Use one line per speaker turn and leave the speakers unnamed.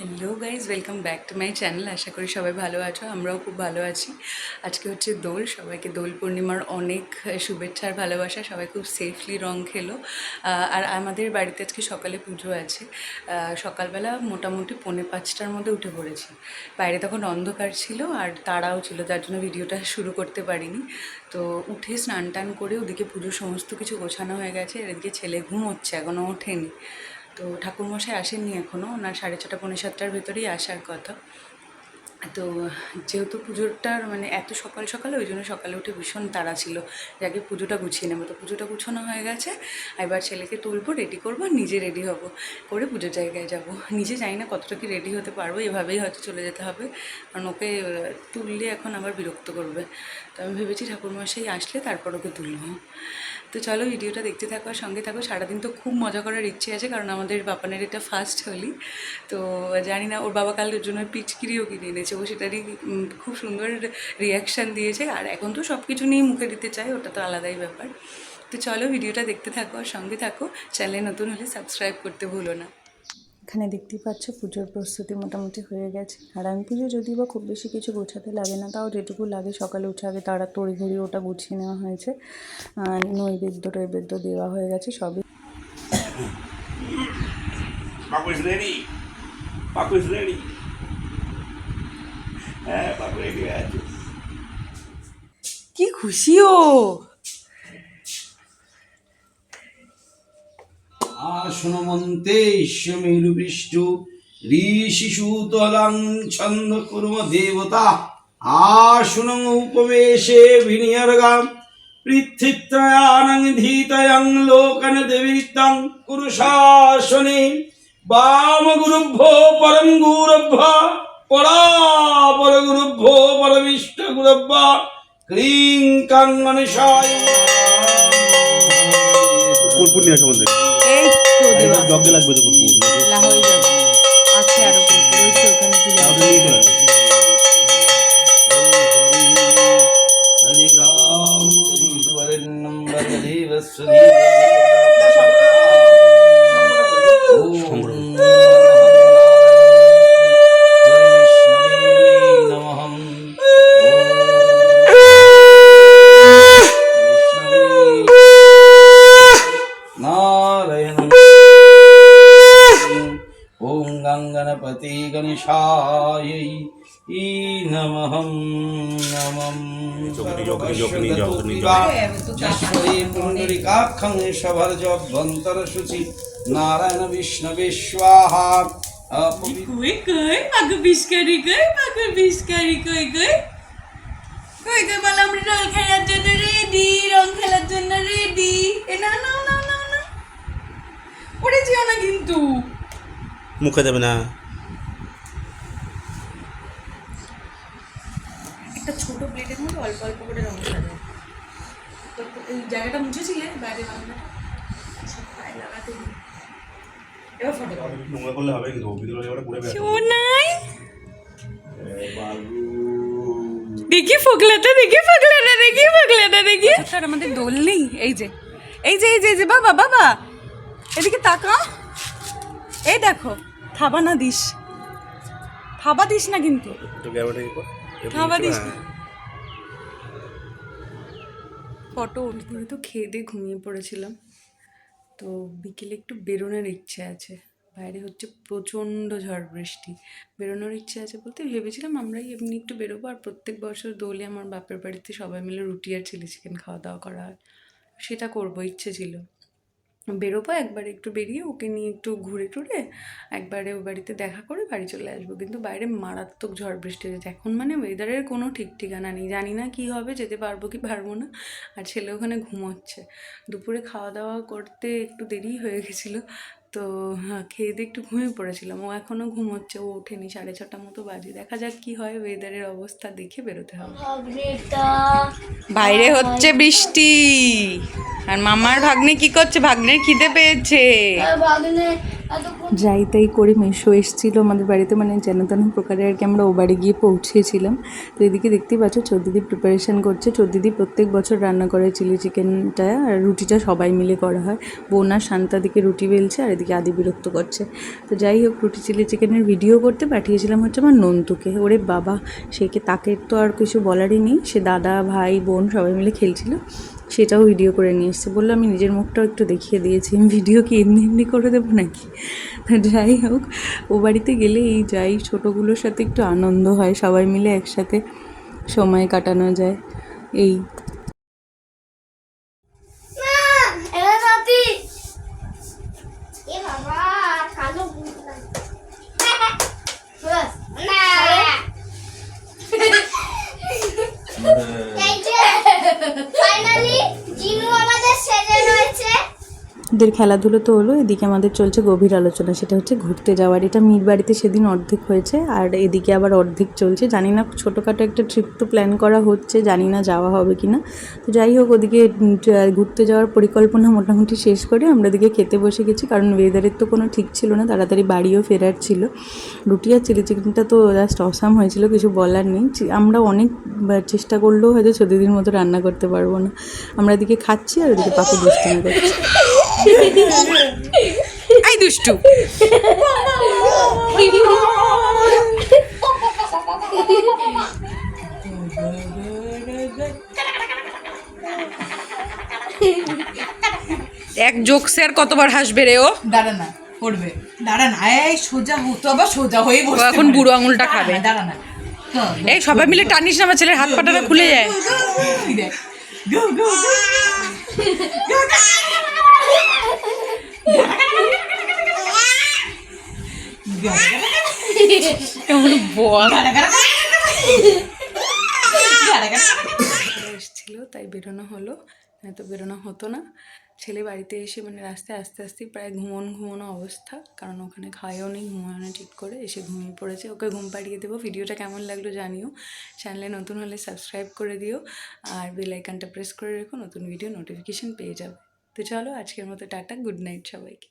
Hello guys, welcome back to my channel. আশা করি সবাই ভালো আছো, আমরাও খুব ভালো আছি। আজকে হচ্ছে দোল, সবাইকে দোল পূর্ণিমার অনেক শুভেচ্ছা আর ভালোবাসা। সবাই খুব সেফলি রং খেলো। আর আমাদের বাড়িতে আজকে সকালে পুজো আছে। সকালবেলা মোটামুটি 4:45টার মধ্যে উঠে পড়েছি। বাইরে তখন অন্ধকার ছিল আর তারাও ছিল, যার জন্য ভিডিওটা শুরু করতে পারিনি। তো উঠে স্নান টান করে ওদিকে পুজোর সমস্ত কিছু গোছানো হয়ে গেছে, আর এদিকে ছেলে ঘুমোচ্ছে, এখনও ওঠেনি। তো ঠাকুরমশাই আসেননি এখনও, ওনার 6:30 7:45টার ভেতরেই আসার কথা। তো যেহেতু পুজোটার মানে এত সকাল সকালে, ওই জন্য সকালে উঠে ভীষণ তাড়া ছিল যে আগে পুজোটা গুছিয়ে নেবো। তো পুজোটা গুছানো হয়ে গেছে, এবার ছেলেকে তুলবো, রেডি করবো, নিজে রেডি হব, করে পুজোর জায়গায় যাব। নিজে জানি না কতটা কি রেডি হতে পারবো, এভাবেই হয়তো চলে যেতে হবে, কারণ ওকে তুললে এখন আবার বিরক্ত করবে। তো আমি ভেবেছি ঠাকুরমশাই আসলে তারপর ওকে তুলবো। তো চলো ভিডিওটা দেখতে থাকো আর সঙ্গে থাকো। সারাদিন তো খুব মজা করার ইচ্ছে আছে, কারণ আমাদের বাপানের এটা ফার্স্ট হোলি। তো জানি না, ওর বাবা কালের জন্য পিচকিরিও কিনে এনেছে, ও সেটারই খুব সুন্দর রিয়াকশান দিয়েছে। আর এখন তো সব কিছু নিয়েই মুখে দিতে চায়, ওটা তো আলাদাই ব্যাপার। তো চলো ভিডিওটা দেখতে থাকো আর সঙ্গে থাকো। চ্যানেলে নতুন হলে সাবস্ক্রাইব করতে ভুলো না। এখানে দেখতেই পাচ্ছ পুজোর প্রস্তুতি মোটামুটি হয়ে গেছে। নারায়ণ পুজো যদিও বা খুব বেশি কিছু গোছাতে লাগে না, তাও যেটুকু লাগে সকালে উঠে আগে তারা তড়িঘড়ি ওটা গুছিয়ে নেওয়া হয়েছে। নৈবেদ্য দেওয়া হয়ে গেছে সবই।
Paco is ready. Paco is ready. Paco ready আছে।
কি খুশি ও!
আসনমন্তেশ্বমেরুবৃষ্টু ঋষিসূতলাং ছন্দ কুর্ম দেবতা আসনং উপবেশে বিনিয়োগাম পৃথিত্রয়ানং ধীতয়ং লোকন দেবীতং কুরুশাসনে বাম গুরুভ্যো পরম গুরুভ্য পরাপর গুরুভ্যো পরমিষ্ট গুরুভ্য ক্লীং কাং মনসায়
কর্পূর নিয়ে আসো আমাদের।
এই তো দেওয়া
জব্দে লাগবে তো কর্পূর।
লাহোর যাবে, আছে আরো কর্পূর, ওই তো ওখানে তুলে
আমাদের নিয়ে চলে আসবে।
হরে রাম বরেণ্যম বরদেবস্য गणपति गणेशाय नमः नमः जश्वरी पुंडरीकाक्षं शबरजभ्यन्तरशुचि नारायण विष्णवे स्वाहा
কই কই পাগল বিস্কারি, কই পাগল বিস্কারি, কই কই কই কই বল, আমরা রং খেলার জন্য রেডি, রং খেলার জন্য রেডি। এ না না না না না, পড়ে যেও না কিন্তু।
মুখে দেবে না।
একটা ছোট প্লেটের মধ্যে অল্প অল্প করে রং সাজায়। তো এই জায়গাটা মুছেছিলে বাইরে, বাংলাটা সব পায়ে লাগাতে দিই। এবার ফটো
নোংরা করলে হবে কিন্তু ভিডিও এবারে পুরো বের
শোনাই দেখি ফোকলাটা, দেখি ফোকলাটা, দেখি ফোকলাটা, দেখি। স্যার আমাদের দোল নেই। এই যে এই যে এই যে এই যে বাবা বাবা এদিকে তাকা, এই দেখো। থাবা না দিস, থাবা দিস না কিন্তু,
তো ক্যামেরাটা কি কর।
থাবা দিস না। ফটো উঠে তো খেয়ে দিয়ে ঘুমিয়ে পড়েছিলাম। তো বিকেলে একটু বেরোনোর ইচ্ছে আছে, বাইরে হচ্ছে প্রচণ্ড ঝড় বৃষ্টি। বেরোনোর ইচ্ছে আছে বলতে ভেবেছিলাম আমরাই এমনি একটু বেরোবো, আর প্রত্যেক বছর দোলে আমার বাপের বাড়িতে সবাই মিলে রুটি আর চিলি চিকেন খাওয়া দাওয়া করা হয়, সেটা করবো ইচ্ছে ছিল। বেরোবো একবারে, একটু বেরিয়ে ওকে নিয়ে একটু ঘুরে টুরে একবারে ও বাড়িতে দেখা করে বাড়ি চলে আসবো। কিন্তু বাইরে মারাত্মক ঝড় বৃষ্টি হয়েছে এখন, মানে ওয়েদারের কোনো ঠিক ঠিকানা নেই, জানি না কী হবে, যেতে পারবো কি পারবো না। আর ছেলে ওখানে ঘুমোচ্ছে। দুপুরে খাওয়া দাওয়া করতে একটু দেরি হয়ে গেছিলো, তো হ্যাঁ খেয়ে দিয়ে একটু ঘুমিয়ে পড়েছিলাম। ও এখনও ঘুমোচ্ছে, ও ওঠেনি, 6:30 মতো বাজে। দেখা যাক কি হয়, ওয়েদারের অবস্থা দেখে বেরোতে হবে। বাইরে হচ্ছে বৃষ্টি, আর মামার ভাগ্নে কি করছে? ভাগ্নের খিদে পেয়েছে। যাই তাই করে মেশো এসেছিলো আমাদের বাড়িতে, মানে যেন তেন প্রকারে আর কি আমরা ও বাড়ি গিয়ে পৌঁছেছিলাম। তো এদিকে দেখতেই পাচ্ছ চৌদিদি প্রিপারেশান করছে। চৌদিদি প্রত্যেক বছর রান্না করে চিলি চিকেনটা, আর রুটিটা সবাই মিলে করা হয়। বোন আর শান্তা দিকে রুটি বেলছে আর এদিকে আদি বিরক্ত করছে। তো যাই হোক, রুটি চিলি চিকেনের ভিডিও করতে পাঠিয়েছিলাম হচ্ছে আমার নন্তুকে। ওরে বাবা, তাকে তো আর কিছু বলারই নেই, সে দাদা ভাই বোন সবাই মিলে খেলছিল, সেটাও ভিডিও করে নিয়ে এসছে। বললো আমি নিজের মুখটাও একটু দেখিয়ে দিয়েছি, ভিডিও কি এমনি করে দেবো নাকি। যাই হোক, ও বাড়িতে গেলে এই যাই ছোটোগুলোর সাথে একটু আনন্দ হয়, সবাই মিলে একসাথে সময় কাটানো যায়। এই ওদের খেলাধুলো তো হলো, এদিকে আমাদের চলছে গভীর আলোচনা, সেটা হচ্ছে ঘুরতে যাওয়ার। এটা মির বাড়িতে সেদিন অর্ধেক হয়েছে আর এদিকে আবার অর্ধেক চলছে। জানি না, ছোটোখাটো একটা ট্রিপ তো প্ল্যান করা হচ্ছে, জানি না যাওয়া হবে কি না। তো যাই হোক, ওদিকে ঘুরতে যাওয়ার পরিকল্পনা মোটামুটি শেষ করে আমরা এদিকে খেতে বসে গেছি, কারণ ওয়েদারের তো কোনো ঠিক ছিল না, তাড়াতাড়ি বাড়িও ফেরার ছিল। রুটি আর চিলি চিকেনটা তো জাস্ট অসাম হয়েছিল, কিছু বলার নেই। আমরা অনেক চেষ্টা করলেও হয়তো চৌদিদির মতো রান্না করতে পারবো না। আমরা এদিকে খাচ্ছি আর ওদিকে পাপা দুষ্টুমি করছি। আই দুষ্টু, এক জোকসে আর কতবার হাসবে রে ও।
দাঁড়া না, পড়বে, দাঁড়া না, এই সোজা হতো, আবার সোজা হয়ে বসে
এখন বুড়ো আঙুলটা খাবে।
দাঁড়া না,
এই সবাই মিলে টানিস না, আমার ছেলের হাত পাটাটা খুলে যায়। এসেছিল তাই বেরোনো হলো, তো বেরোনো হতো না। ছেলে বাড়িতে এসে মানে রাস্তায় আস্তে আস্তে প্রায় ঘুমোনো অবস্থা, কারণ ওখানে খায়ও নেই, ঘুমানো ঠিক করে এসে ঘুমিয়ে পড়েছে। ওকে ঘুম পাড়িয়ে দেবো। ভিডিওটা কেমন লাগলো জানিও, চ্যানেলে নতুন হলে সাবস্ক্রাইব করে দিও আর বেল আইকনটা প্রেস করে রেখো, নতুন ভিডিও নোটিফিকেশান পেয়ে যাবে। তো চলো, আজকের মতো টাটা, গুড নাইট সবাইকে।